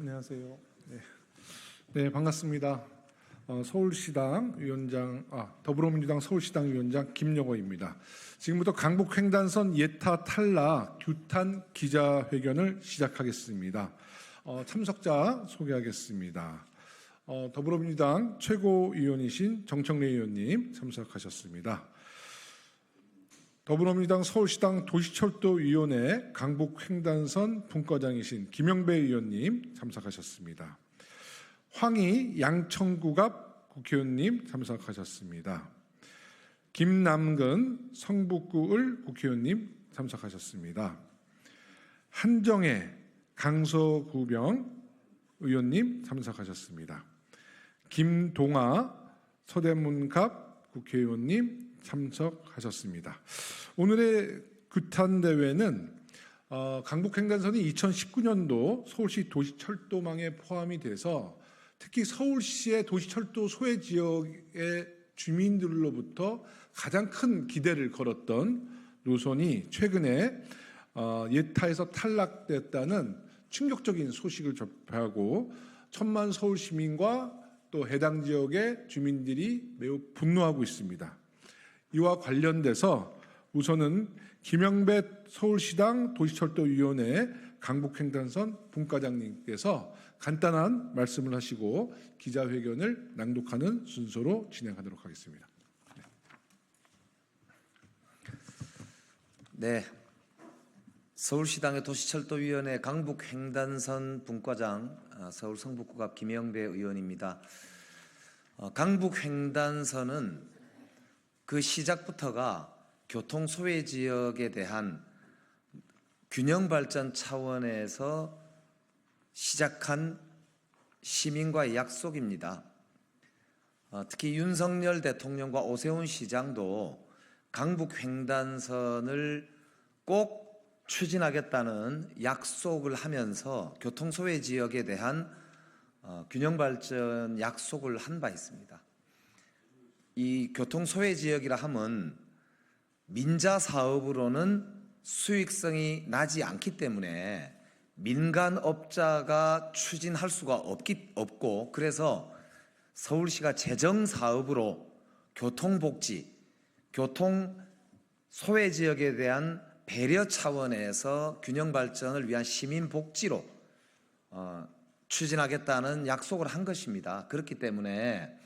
안녕하세요. 네, 반갑습니다. 서울시당 위원장, 더불어민주당 서울시당 위원장 김여거입니다. 지금부터 강북횡단선 예타 탈락 규탄 기자회견을 시작하겠습니다. 참석자 소개하겠습니다. 더불어민주당 최고위원이신 정청래 의원님 참석하셨습니다. 더불어민주당 서울시당 도시철도위원회 강북횡단선 분과장이신 김영배 의원님 참석하셨습니다. 황희 양천구갑 국회의원님 참석하셨습니다. 김남근 성북구을 국회의원님 참석하셨습니다. 한정혜 강서구병 의원님 참석하셨습니다. 김동아 서대문갑 국회의원님 참석하셨습니다. 오늘의 규탄대회는 강북횡단선이 2019년도 서울시 도시철도망에 포함이 돼서 특히 서울시의 도시철도 소외 지역의 주민들로부터 가장 큰 기대를 걸었던 노선이 최근에 예타에서 탈락됐다는 충격적인 소식을 접하고 천만 서울 시민과 또 해당 지역의 주민들이 매우 분노하고 있습니다. 이와 관련돼서 우선은 김영배 서울시당 도시철도위원회 강북횡단선 분과장님께서 간단한 말씀을 하시고 기자회견을 낭독하는 순서로 진행하도록 하겠습니다. 네, 서울시당의 도시철도위원회 강북횡단선 분과장 서울 성북구갑 김영배 의원입니다. 강북횡단선은 그 시작부터가 교통 소외 지역에 대한 균형 발전 차원에서 시작한 시민과의 약속입니다. 특히 윤석열 대통령과 오세훈 시장도 강북횡단선을 꼭 추진하겠다는 약속을 하면서 교통 소외 지역에 대한 균형 발전 약속을 한 바 있습니다. 이 교통 소외 지역이라 함은 민자 사업으로는 수익성이 나지 않기 때문에 민간업자가 추진할 수가 없고, 그래서 서울시가 재정 사업으로 교통복지, 교통 소외 지역에 대한 배려 차원에서 균형 발전을 위한 시민 복지로 추진하겠다는 약속을 한 것입니다. 그렇기 때문에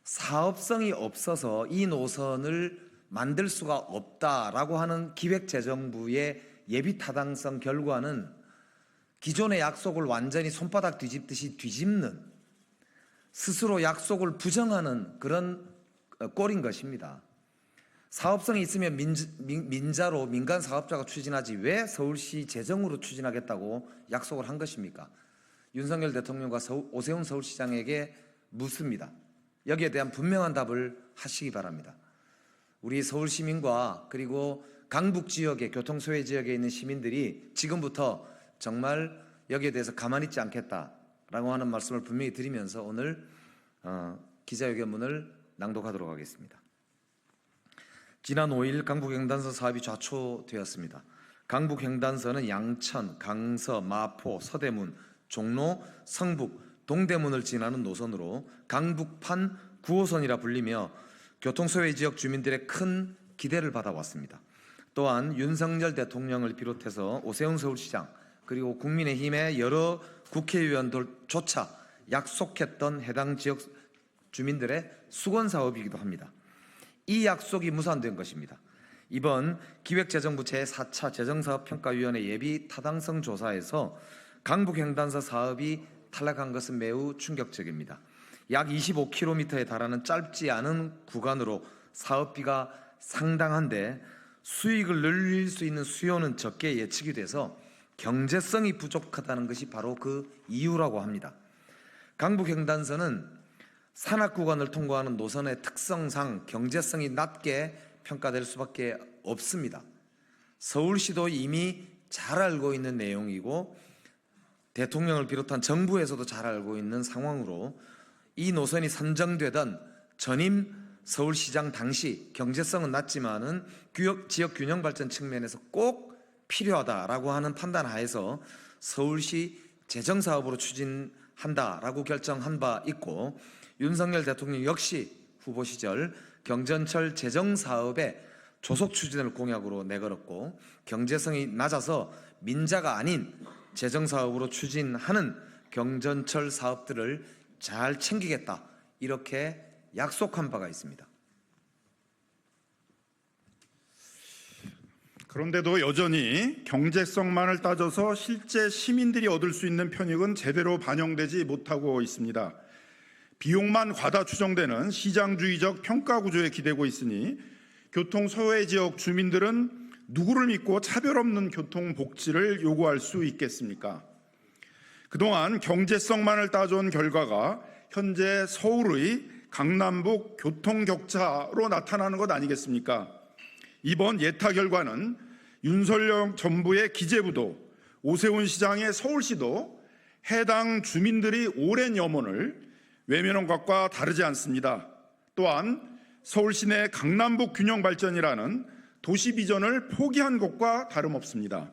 사업성이 없어서 이 노선을 만들 수가 없다라고 하는 기획재정부의 예비타당성 결과는 기존의 약속을 완전히 손바닥 뒤집듯이 뒤집는, 스스로 약속을 부정하는 그런 꼴인 것입니다. 사업성이 있으면 민자로 민간 사업자가 추진하지 왜 서울시 재정으로 추진하겠다고 약속을 한 것입니까? 윤석열 대통령과 오세훈 서울시장에게 묻습니다. 여기에 대한 분명한 답을 하시기 바랍니다. 우리 서울 시민과 그리고 강북 지역의 교통 소외 지역에 있는 시민들이 지금부터 정말 여기에 대해서 가만히 있지 않겠다라고 하는 말씀을 분명히 드리면서 오늘 기자회견문을 낭독하도록 하겠습니다. 지난 5일 강북횡단선 사업이 좌초되었습니다. 강북횡단선은 양천, 강서, 마포, 서대문, 종로, 성북, 동대문을 지나는 노선으로 강북판 9호선이라 불리며 교통소외 지역 주민들의 큰 기대를 받아왔습니다. 또한 윤석열 대통령을 비롯해서 오세훈 서울시장 그리고 국민의힘의 여러 국회의원들조차 약속했던 해당 지역 주민들의 수건사업이기도 합니다. 이 약속이 무산된 것입니다. 이번 기획재정부 제4차 재정사업평가위원회 예비 타당성 조사에서 강북횡단선 사업이 탈락한 것은 매우 충격적입니다. 약 25km에 달하는 짧지 않은 구간으로 사업비가 상당한데 수익을 늘릴 수 있는 수요는 적게 예측이 돼서 경제성이 부족하다는 것이 바로 그 이유라고 합니다. 강북횡단선은 산악구간을 통과하는 노선의 특성상 경제성이 낮게 평가될 수밖에 없습니다. 서울시도 이미 잘 알고 있는 내용이고 대통령을 비롯한 정부에서도 잘 알고 있는 상황으로 이 노선이 선정되던 전임 서울시장 당시 경제성은 낮지만은 지역 균형 발전 측면에서 꼭 필요하다라고 하는 판단 하에서 서울시 재정 사업으로 추진한다라고 결정한 바 있고, 윤석열 대통령 역시 후보 시절 경전철 재정 사업의 조속 추진을 공약으로 내걸었고, 경제성이 낮아서 민자가 아닌 재정 사업으로 추진하는 경전철 사업들을 잘 챙기겠다, 이렇게 약속한 바가 있습니다. 그런데도 여전히 경제성만을 따져서 실제 시민들이 얻을 수 있는 편익은 제대로 반영되지 못하고 있습니다. 비용만 과다 추정되는 시장주의적 평가 구조에 기대고 있으니 교통 소외 지역 주민들은 누구를 믿고 차별 없는 교통 복지를 요구할 수 있겠습니까? 그동안 경제성만을 따져온 결과가 현재 서울의 강남북 교통 격차로 나타나는 것 아니겠습니까? 이번 예타 결과는 윤석열 정부의 기재부도 오세훈 시장의 서울시도 해당 주민들이 오랜 염원을 외면한 것과 다르지 않습니다. 또한 서울시 내 강남북 균형 발전이라는 도시 비전을 포기한 것과 다름없습니다.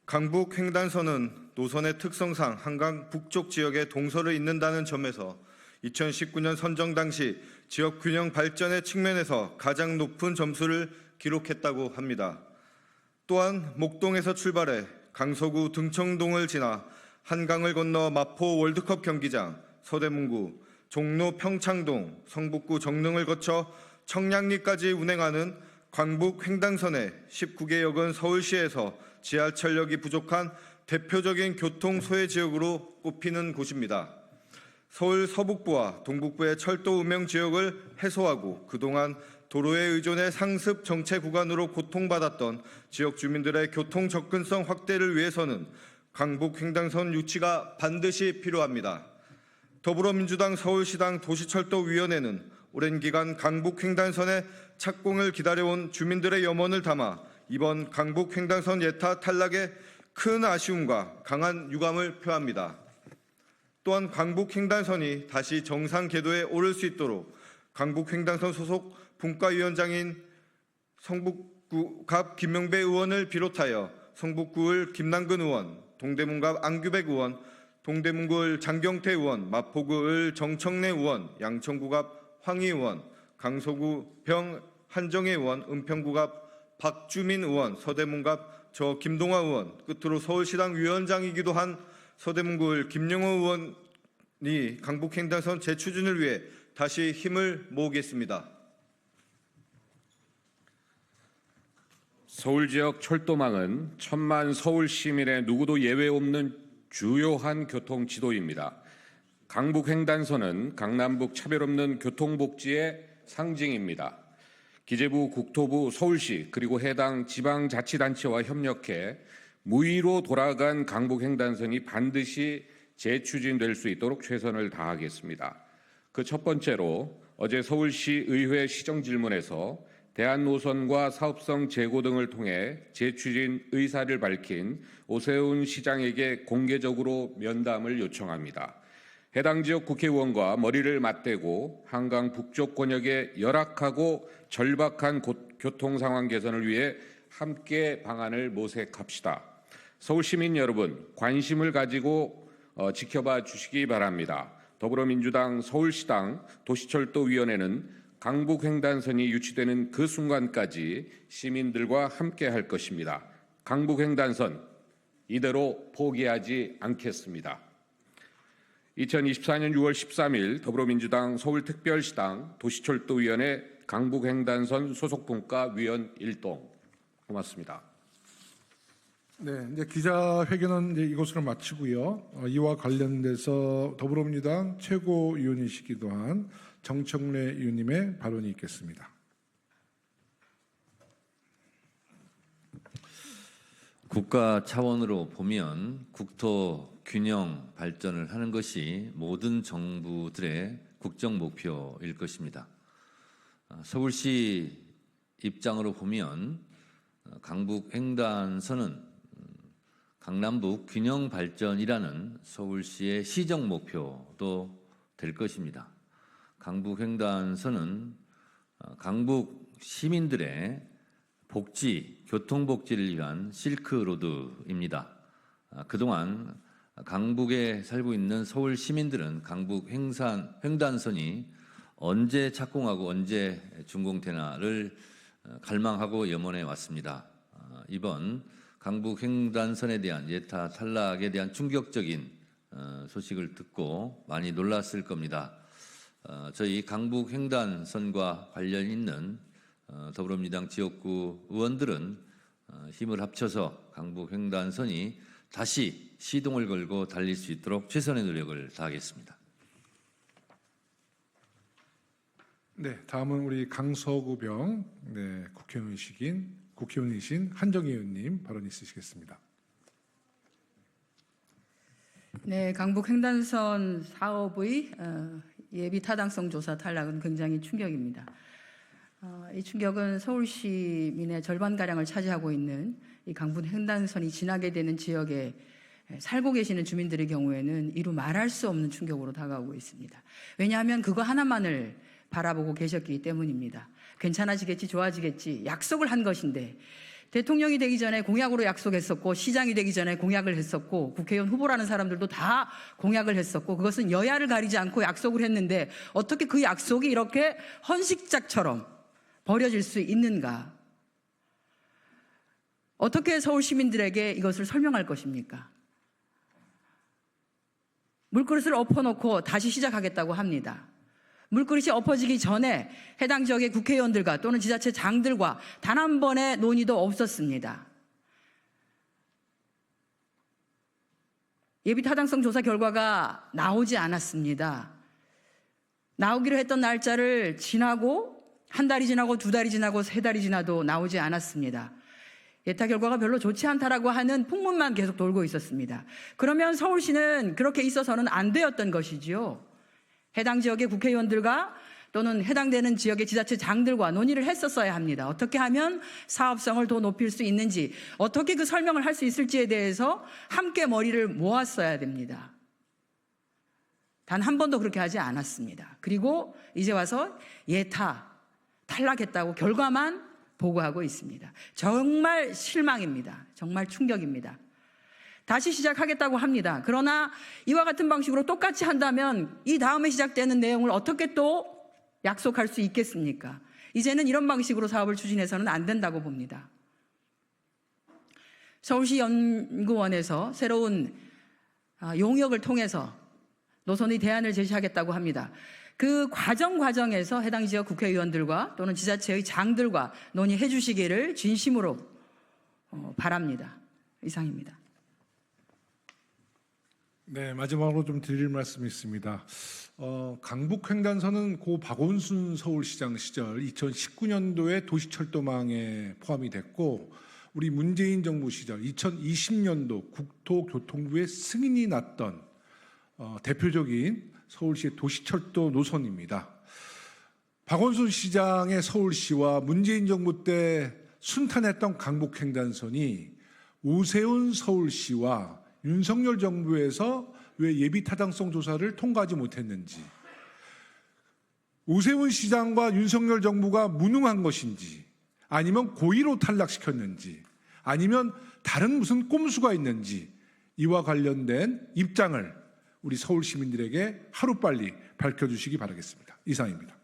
강북 횡단선은 노선의 특성상 한강 북쪽 지역에 동서를 잇는다는 점에서 2019년 선정 당시 지역 균형 발전의 측면에서 가장 높은 점수를 기록했다고 합니다. 또한 목동에서 출발해 강서구 등청동을 지나 한강을 건너 마포 월드컵 경기장, 서대문구, 종로 평창동, 성북구 정릉을 거쳐 청량리까지 운행하는 광북 횡단선의 19개 역은 서울시에서 지하철역이 부족한 대표적인 교통 소외 지역으로 꼽히는 곳입니다. 서울 서북부와 동북부의 철도 음영 지역을 해소하고 그동안 도로에 의존해 상습 정체 구간으로 고통받았던 지역 주민들의 교통 접근성 확대를 위해서는 강북 횡단선 유치가 반드시 필요합니다. 더불어민주당 서울시당 도시철도위원회는 오랜 기간 강북 횡단선의 착공을 기다려온 주민들의 염원을 담아 이번 강북 횡단선 예타 탈락에 큰 아쉬움과 강한 유감을 표합니다. 또한 강북 횡단선이 다시 정상 궤도에 오를 수 있도록 강북 횡단선 소속 분과위원장인 성북구갑 김명배 의원을 비롯하여 성북구을 김남근 의원, 동대문갑 안규백 의원, 동대문구을 장경태 의원, 마포구을 정청래 의원, 양천구갑 황희 의원, 강서구 병 한정혜 의원, 은평구갑 박주민 의원, 서대문갑 저 김동화 의원, 끝으로 서울시당 위원장이기도 한 서대문구을 김영호 의원이 강북 횡단선 재추진을 위해 다시 힘을 모으겠습니다. 서울 지역 철도망은 천만 서울 시민의 누구도 예외 없는 주요한 교통 지도입니다. 강북 횡단선은 강남북 차별 없는 교통복지의 상징입니다. 기재부, 국토부, 서울시 그리고 해당 지방자치단체와 협력해 무위로 돌아간 강북 횡단선이 반드시 재추진될 수 있도록 최선을 다하겠습니다. 그 첫 번째로 어제 서울시 의회 시정질문에서 대한노선과 사업성 재고 등을 통해 재추진 의사를 밝힌 오세훈 시장에게 공개적으로 면담을 요청합니다. 해당 지역 국회의원과 머리를 맞대고 한강 북쪽 권역의 열악하고 절박한 교통 상황 개선을 위해 함께 방안을 모색합시다. 서울 시민 여러분, 관심을 가지고 지켜봐 주시기 바랍니다. 더불어민주당 서울시당 도시철도위원회는 강북 횡단선이 유치되는 그 순간까지 시민들과 함께 할 것입니다. 강북 횡단선 이대로 포기하지 않겠습니다. 2024년 6월 13일 더불어민주당 서울특별시당 도시철도위원회 강북 횡단선 소속분과 위원 1동. 고맙습니다. 네, 이제 기자회견은 이제 이것으로 마치고요. 이와 관련돼서 더불어민주당 최고위원이시기도 한 정청래 의원님의 발언이 있겠습니다. 국가 차원으로 보면 국토 균형 발전을 하는 것이 모든 정부들의 국정 목표일 것입니다. 서울시 입장으로 보면 강북 횡단선은 강남북 균형 발전이라는 서울시의 시정 목표도 될 것입니다. 강북 횡단선은 강북 시민들의 복지, 교통복지를 위한 실크로드입니다. 그동안 강북에 살고 있는 서울 시민들은 강북 횡단선이 언제 착공하고 언제 준공되나를 갈망하고 염원해 왔습니다. 이번 강북 횡단선에 대한 예타 탈락에 대한 충격적인 소식을 듣고 많이 놀랐을 겁니다. 저희 강북 횡단선과 관련 있는 더불어민주당 지역구 의원들은 힘을 합쳐서 강북 횡단선이 다시 시동을 걸고 달릴 수 있도록 최선의 노력을 다하겠습니다. 네, 다음은 우리 강서구병 국회의원이신 한정희 의원님 발언 있으시겠습니다. 네, 강북 횡단선 사업의 예비 타당성 조사 탈락은 굉장히 충격입니다. 이 충격은 서울 시민의 절반 가량을 차지하고 있는 이 강북 횡단선이 지나게 되는 지역에 살고 계시는 주민들의 경우에는 이루 말할 수 없는 충격으로 다가오고 있습니다. 왜냐하면 그거 하나만을 바라보고 계셨기 때문입니다. 괜찮아지겠지, 좋아지겠지 약속을 한 것인데 대통령이 되기 전에 공약으로 약속했었고 시장이 되기 전에 공약을 했었고 국회의원 후보라는 사람들도 다 공약을 했었고 그것은 여야를 가리지 않고 약속을 했는데 어떻게 그 약속이 이렇게 헌식작처럼 버려질 수 있는가? 어떻게 서울 시민들에게 이것을 설명할 것입니까? 물그릇을 엎어놓고 다시 시작하겠다고 합니다. 물그릇이 엎어지기 전에 해당 지역의 국회의원들과 또는 지자체 장들과 단 한 번의 논의도 없었습니다. 예비 타당성 조사 결과가 나오지 않았습니다. 나오기로 했던 날짜를 지나고 한 달이 지나고 두 달이 지나고 세 달이 지나도 나오지 않았습니다. 예타 결과가 별로 좋지 않다라고 하는 풍문만 계속 돌고 있었습니다. 그러면 서울시는 그렇게 있어서는 안 되었던 것이지요. 해당 지역의 국회의원들과 또는 해당되는 지역의 지자체 장들과 논의를 했었어야 합니다. 어떻게 하면 사업성을 더 높일 수 있는지, 어떻게 그 설명을 할 수 있을지에 대해서 함께 머리를 모았어야 됩니다. 단 한 번도 그렇게 하지 않았습니다. 그리고 이제 와서 탈락했다고 결과만 보고하고 있습니다. 정말 실망입니다. 정말 충격입니다. 다시 시작하겠다고 합니다. 그러나 이와 같은 방식으로 똑같이 한다면 이 다음에 시작되는 내용을 어떻게 또 약속할 수 있겠습니까? 이제는 이런 방식으로 사업을 추진해서는 안 된다고 봅니다. 서울시 연구원에서 새로운 용역을 통해서 노선의 대안을 제시하겠다고 합니다. 그 과정에서 해당 지역 국회의원들과 또는 지자체의 장들과 논의해 주시기를 진심으로 바랍니다. 이상입니다. 네, 마지막으로 좀 드릴 말씀이 있습니다. 강북 횡단선은 고 박원순 서울시장 시절 2019년도에 도시철도망에 포함이 됐고 우리 문재인 정부 시절 2020년도 국토교통부의 승인이 났던 대표적인 서울시의 도시철도 노선입니다. 박원순 시장의 서울시와 문재인 정부 때 순탄했던 강북 횡단선이 오세훈 서울시와 윤석열 정부에서 왜 예비 타당성 조사를 통과하지 못했는지, 오세훈 시장과 윤석열 정부가 무능한 것인지, 아니면 고의로 탈락시켰는지, 아니면 다른 무슨 꼼수가 있는지 이와 관련된 입장을 우리 서울 시민들에게 하루빨리 밝혀주시기 바라겠습니다. 이상입니다.